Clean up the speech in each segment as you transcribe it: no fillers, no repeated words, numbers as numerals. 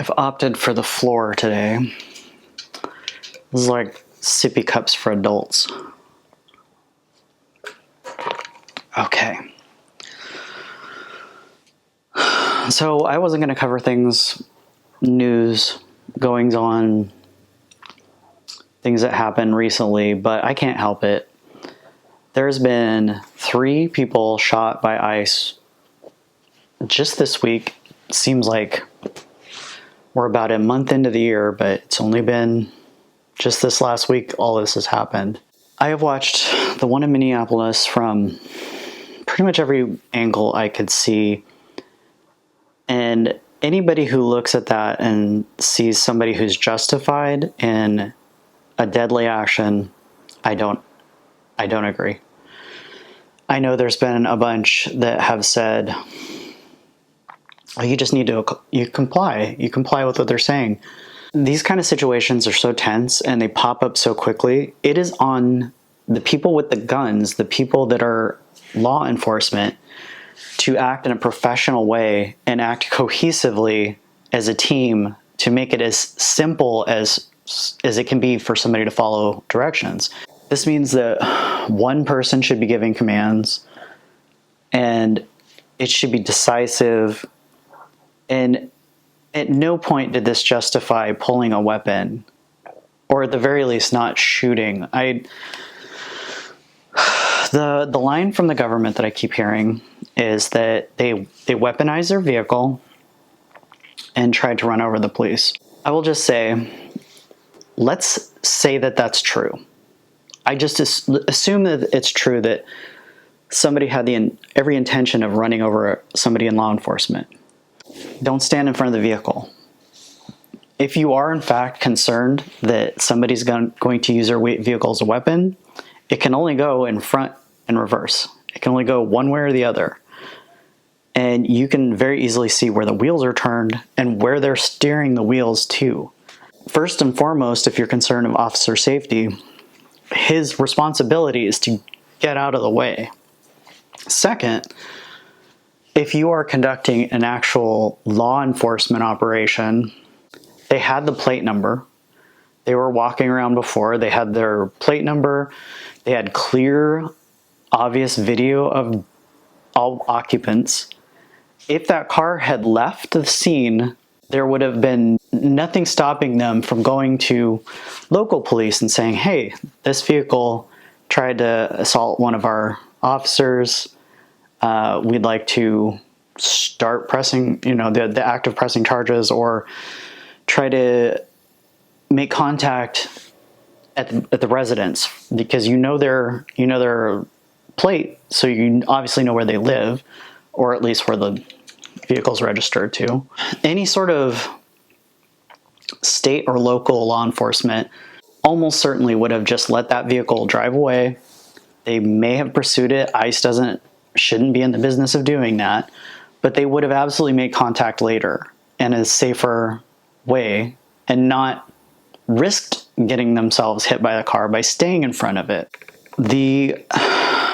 I've opted for the floor today. This is like sippy cups for adults. Okay. So I wasn't going to cover things, news, goings on, things that happened recently, but I can't help it. There's been 3 people shot by ICE just this week. Seems like we're about a month into the year, but it's only been just this last week all this has happened. I have watched the one in Minneapolis from pretty much every angle I could see. And anybody who looks at that and sees somebody who's justified in a deadly action, I don't agree. I know there's been a bunch that have said, oh, you just need to comply with what they're saying. These kind of situations are so tense and they pop up so quickly. It is on the people with the guns, the people that are law enforcement, to act in a professional way and act cohesively as a team to make it as simple as it can be for somebody to follow directions. This means that one person should be giving commands and it should be decisive. And at no point did this justify pulling a weapon, or at the very least not shooting. The line from the government that I keep hearing is that they weaponized their vehicle and tried to run over the police. I will just say, let's say that that's true. I just assume that it's true that somebody had every intention of running over somebody in law enforcement. Don't stand in front of the vehicle. If you are in fact concerned that somebody's going to use their vehicle as a weapon, it can only go in front and reverse. It can only go one way or the other. And you can very easily see where the wheels are turned and where they're steering the wheels to. First and foremost, if you're concerned of officer safety, his responsibility is to get out of the way. Second, if you are conducting an actual law enforcement operation, they had the plate number. They were walking around before. They had their plate number. They had clear, obvious video of all occupants. If that car had left the scene, there would have been nothing stopping them from going to local police and saying, hey, this vehicle tried to assault one of our officers. We'd like to start pressing, the act of pressing charges, or try to make contact at the residence, because you know their plate, so you obviously know where they live, or at least where the vehicle's registered to. Any sort of state or local law enforcement almost certainly would have just let that vehicle drive away. They may have pursued it. ICE shouldn't be in the business of doing that, but they would have absolutely made contact later in a safer way and not risked getting themselves hit by the car by staying in front of it.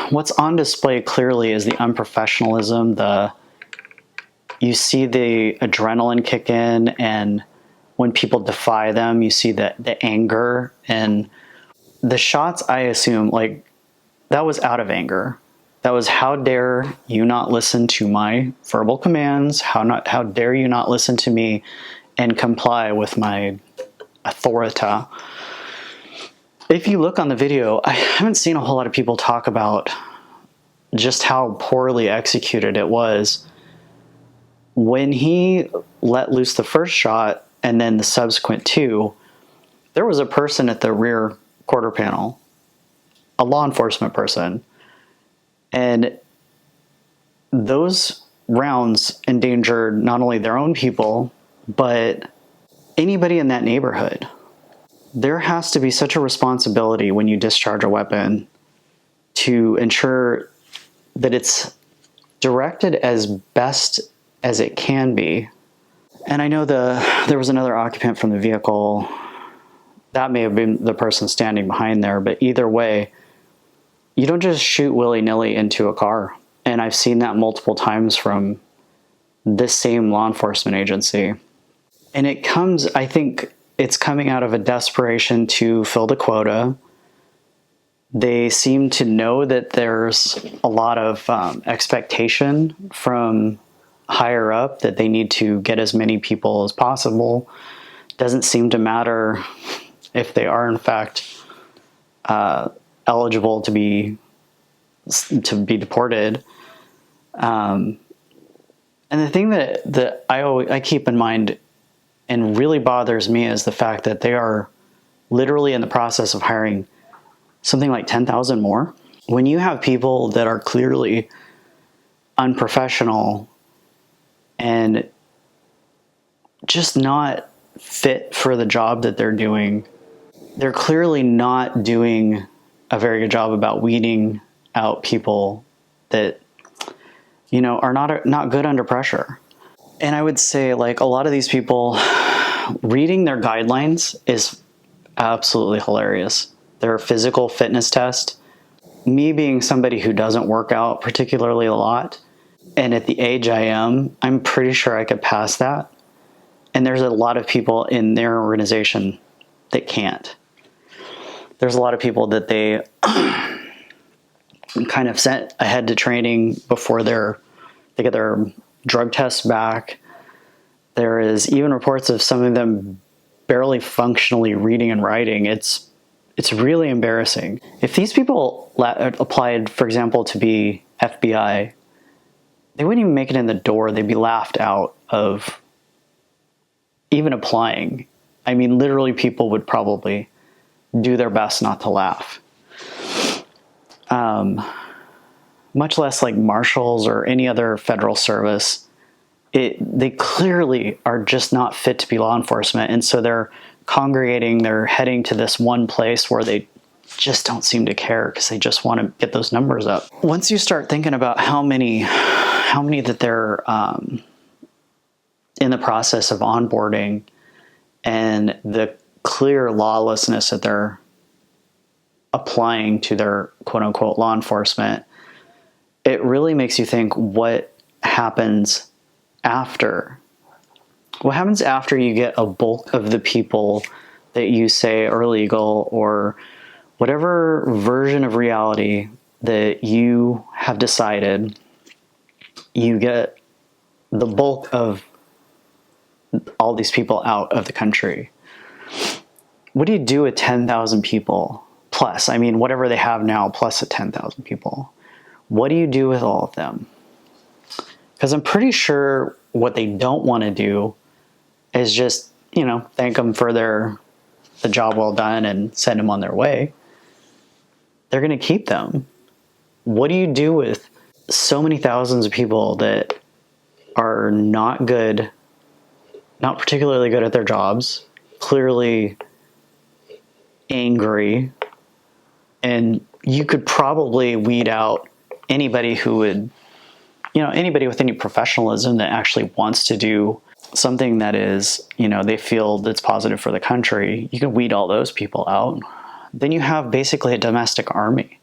What's on display clearly is the unprofessionalism. You see the adrenaline kick in, and when people defy them, you see the anger, and the shots, I assume, that was out of anger. That was, how dare you not listen to my verbal commands? How dare you not listen to me and comply with my authority? If you look on the video, I haven't seen a whole lot of people talk about just how poorly executed it was. When he let loose the first shot and then the subsequent 2, there was a person at the rear quarter panel, a law enforcement person. And those rounds endangered not only their own people, but anybody in that neighborhood. There has to be such a responsibility when you discharge a weapon to ensure that it's directed as best as it can be. And I know there was another occupant from the vehicle. That may have been the person standing behind there, but either way, you don't just shoot willy-nilly into a car. And I've seen that multiple times from this same law enforcement agency. And I think it's coming out of a desperation to fill the quota. They seem to know that there's a lot of expectation from higher up that they need to get as many people as possible. Doesn't seem to matter if they are in fact eligible to be deported. And the thing that I keep in mind and really bothers me is the fact that they are literally in the process of hiring something like 10,000 more. When you have people that are clearly unprofessional and just not fit for the job that they're doing, they're clearly not doing a very good job about weeding out people that, are not good under pressure. And I would say, like, a lot of these people, reading their guidelines is absolutely hilarious. Their physical fitness test, me being somebody who doesn't work out particularly a lot, and at the age I am, I'm pretty sure I could pass that. And there's a lot of people in their organization that can't. There's a lot of people that they kind of sent ahead to training before they get their drug tests back. There is even reports of some of them barely functionally reading and writing. It's really embarrassing. If these people applied, for example, to be FBI, they wouldn't even make it in the door. They'd be laughed out of even applying. I mean, literally, people would probably do their best not to laugh. Much less like marshals or any other federal service. They clearly are just not fit to be law enforcement. And so they're congregating, they're heading to this one place where they just don't seem to care because they just want to get those numbers up. Once you start thinking about how many that they're in the process of onboarding and the clear lawlessness that they're applying to their quote-unquote law enforcement, it really makes you think, what happens after? What happens after you get a bulk of the people that you say are illegal, or whatever version of reality that you have decided, you get the bulk of all these people out of the country? What do you do with 10,000 people plus? I mean, whatever they have now plus 10,000 people. What do you do with all of them? Because I'm pretty sure what they don't want to do is just, thank them for the job well done and send them on their way. They're going to keep them. What do you do with so many thousands of people that are not good, not particularly good at their jobs, clearly angry, and you could probably weed out anybody who would, anybody with any professionalism that actually wants to do something that is, they feel that's positive for the country. You can weed all those people out. Then you have basically a domestic army,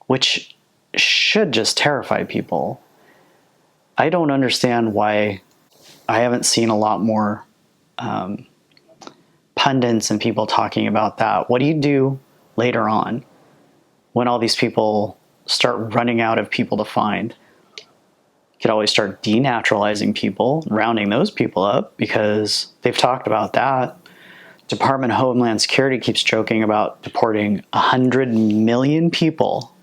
which should just terrify people. I don't understand why I haven't seen a lot more pundits and people talking about that. What do you do later on when all these people start running out of people to find? You could always start denaturalizing people, rounding those people up, because they've talked about that. Department of Homeland Security keeps joking about deporting 100 million people.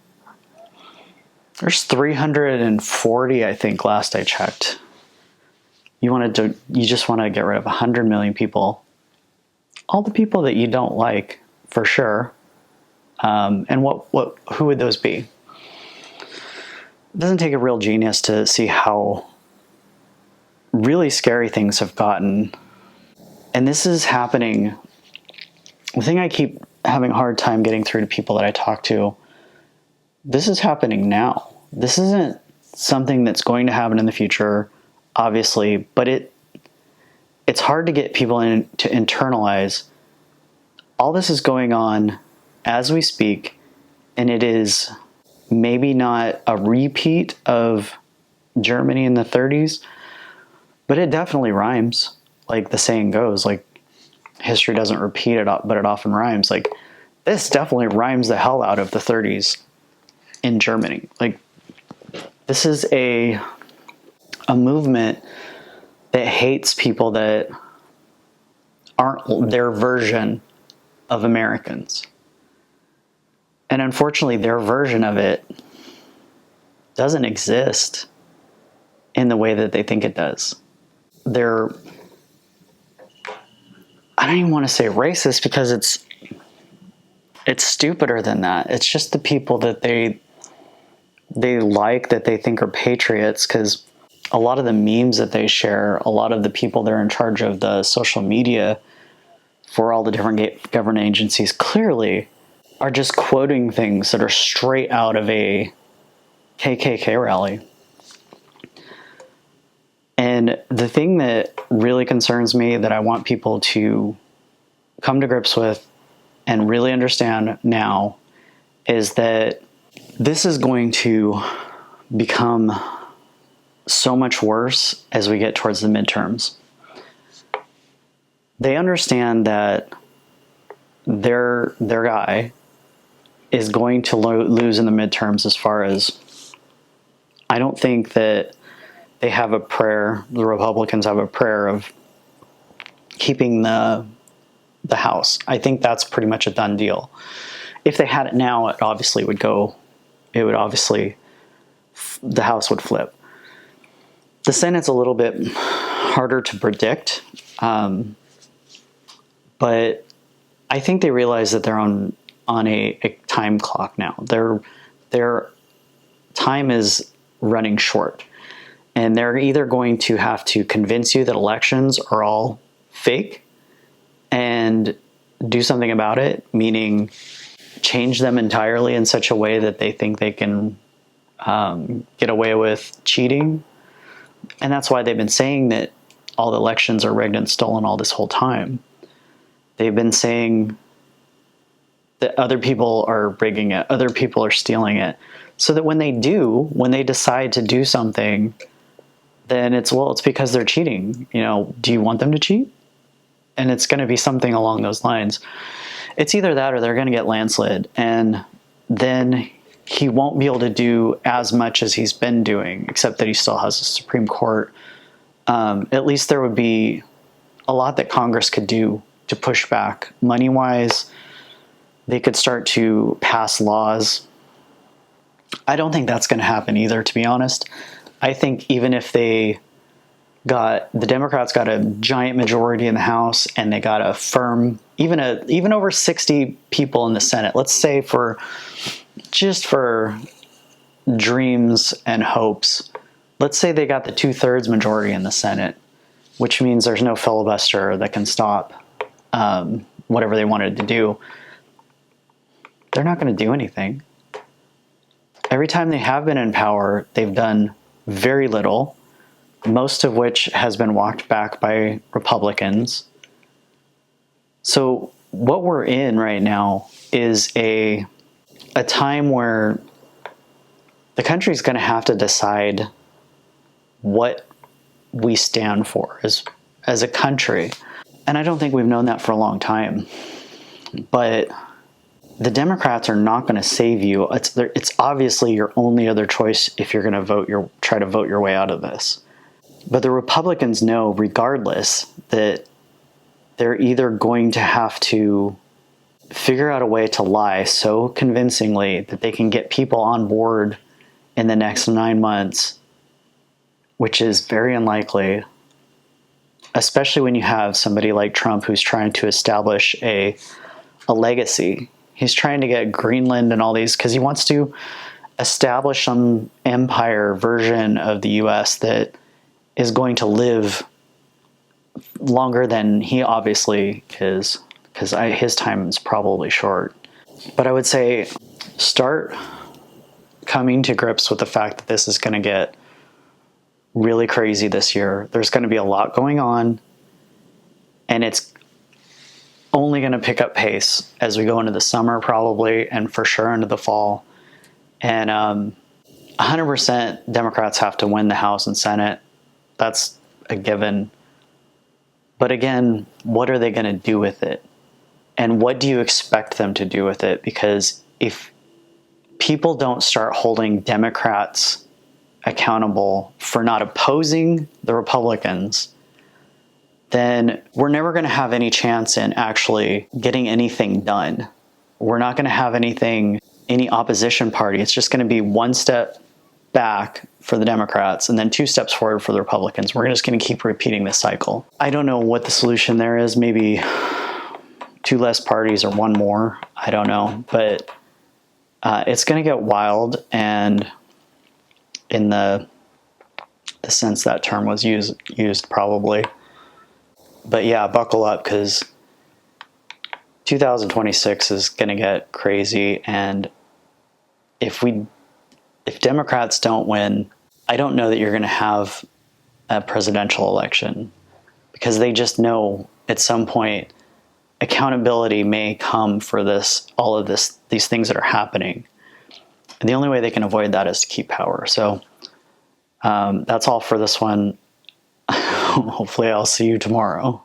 There's 340, I think, last I checked. You just want to get rid of 100 million people. All the people that you don't like, for sure. And who would those be? It doesn't take a real genius to see how really scary things have gotten. And this is happening. The thing I keep having a hard time getting through to people that I talk to, this is happening now. This isn't something that's going to happen in the future, obviously, but it's hard to get people to internalize. All this is going on as we speak, and it is maybe not a repeat of Germany in the 30s, but it definitely rhymes. like the saying goes, like, history doesn't repeat it, but it often rhymes. Like, this definitely rhymes the hell out of the 30s in Germany. Like, this is a movement that hates people that aren't their version of Americans. And unfortunately, their version of it doesn't exist in the way that they think it does. They're, I don't even want to say racist, because it's stupider than that. It's just the people that they like, that they think are patriots, because a lot of the memes that they share, a lot of the people that are in charge of the social media for all the different government agencies clearly are just quoting things that are straight out of a KKK rally. And the thing that really concerns me, that I want people to come to grips with and really understand now, is that this is going to become so much worse as we get towards the midterms. They understand that their guy is going to lose in the midterms. As far as, I don't think that they have a prayer, the Republicans have a prayer of keeping the House. I think that's pretty much a done deal. If they had it now, the House would flip. The Senate's a little bit harder to predict, but I think they realize that they're on a time clock now. Their time is running short, and they're either going to have to convince you that elections are all fake and do something about it, meaning change them entirely in such a way that they think they can get away with cheating. And that's why they've been saying that all the elections are rigged and stolen all this whole time. They've been saying that other people are rigging it, other people are stealing it, so that when they decide to do something, then it's because they're cheating. Do you want them to cheat? And it's going to be something along those lines. It's either that, or they're going to get landslid, and then he won't be able to do as much as he's been doing, except that he still has a Supreme Court. At least there would be a lot that Congress could do to push back. Money-wise, they could start to pass laws. I don't think that's going to happen either, to be honest. I think even if the Democrats got a giant majority in the House, and they got a firm, even over 60 people in the Senate, let's say for dreams and hopes, let's say they got the 2/3 majority in the Senate, which means there's no filibuster that can stop whatever they wanted to do. They're not going to do anything. Every time they have been in power, they've done very little, most of which has been walked back by Republicans. So what we're in right now is a time where the country's going to have to decide what we stand for as a country. And I don't think we've known that for a long time. But the Democrats are not going to save you. It's obviously your only other choice if you're going to try to vote your way out of this. But the Republicans know, regardless, that they're either going to have to figure out a way to lie so convincingly that they can get people on board in the next 9 months, which is very unlikely, especially when you have somebody like Trump who's trying to establish a legacy. He's trying to get Greenland and all these, because he wants to establish some empire version of the U.S. that is going to live longer than he obviously is, because his time is probably short. But I would say start coming to grips with the fact that this is going to get really crazy this year. There's going to be a lot going on, and it's only going to pick up pace as we go into the summer probably, and for sure into the fall. And 100% Democrats have to win the House and Senate. That's a given. But again, what are they going to do with it? And what do you expect them to do with it? Because if people don't start holding Democrats accountable for not opposing the Republicans, then we're never going to have any chance in actually getting anything done. We're not going to have any opposition party. It's just going to be one step back for the Democrats and then 2 steps forward for the Republicans. We're just going to keep repeating this cycle. I don't know what the solution there is. Maybe 2 less parties or 1 more. I don't know. But it's going to get wild, and in the sense that term was used probably. But yeah, buckle up, because 2026 is going to get crazy. And if Democrats don't win, I don't know that you're going to have a presidential election, because they just know at some point accountability may come for these things that are happening. And the only way they can avoid that is to keep power. So that's all for this one. Hopefully I'll see you tomorrow.